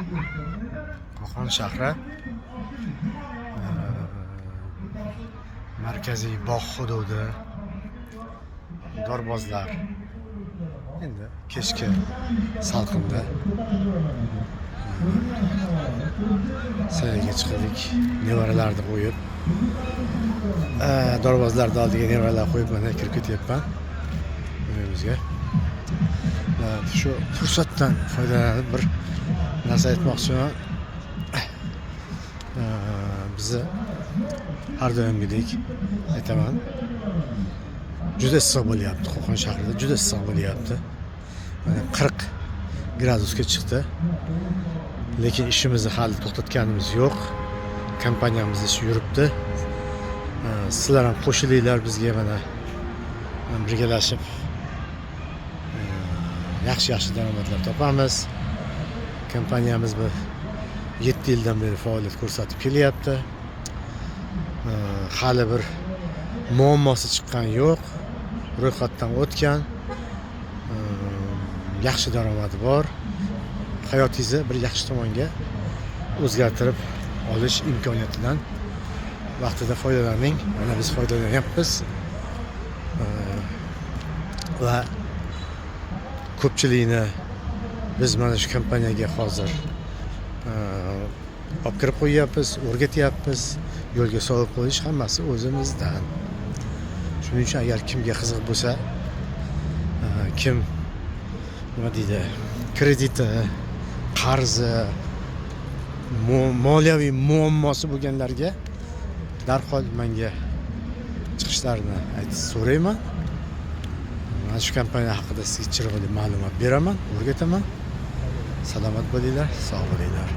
Qo'qon shahri markaziy bog' hududi, dorbozlar. Endi kechki salqinda sayilga chiqdik. Nevaralarni qo'yib, dorbozlarning oldiga nevaralar qo'yib mana kirib ketyapman uyimizga. Shu fursatdan foydalanib bir narsa aytmoqchiman. Bizni har doimgidek aytaman, juda issiq bo'lyapti. Qo'qon shahrida juda issiq bo'lyapti. Mana 40 gradusga chiqdi. Lekin ishimizni hali to'xtatganimiz yo'q. Kompaniyamiz ishi yuribdi. Sizlar ham qo'shilinglar bizga, mana birgalashib yaxshi daromadlar topamiz. Kompaniyamiz bu 7 yildan beri faoliyat ko'rsatib kelyapti. Hali bir muammosi chiqqan yo'q. Ro'yxatdan o'tgan. Yaxshi daromadi bor. Hayotingizni bir yaxshi tomonga o'zgartirib olish imkoniyatidan vaqtida foydalaning. Mana biz foydalanyapmiz. Va ko'pchilikni biz mana shu kompaniyaga hozir olib kirib qo'yyapmiz, o'rgatyapmiz. Yo'lga solib qo'yish hammasi o'zimizdan. Shuning uchun agar kimga qiziq bo'lsa, kim nima deydi, krediti, qarzi, moliyaviy muammosi bo'lganlarga darhol menga chiqishlarini so'rayman. Mana shu kompaniya haqida sizga chiroyli ma'lumot beraman, o'rgataman. Salomat bo'linglar, sog' bo'linglar.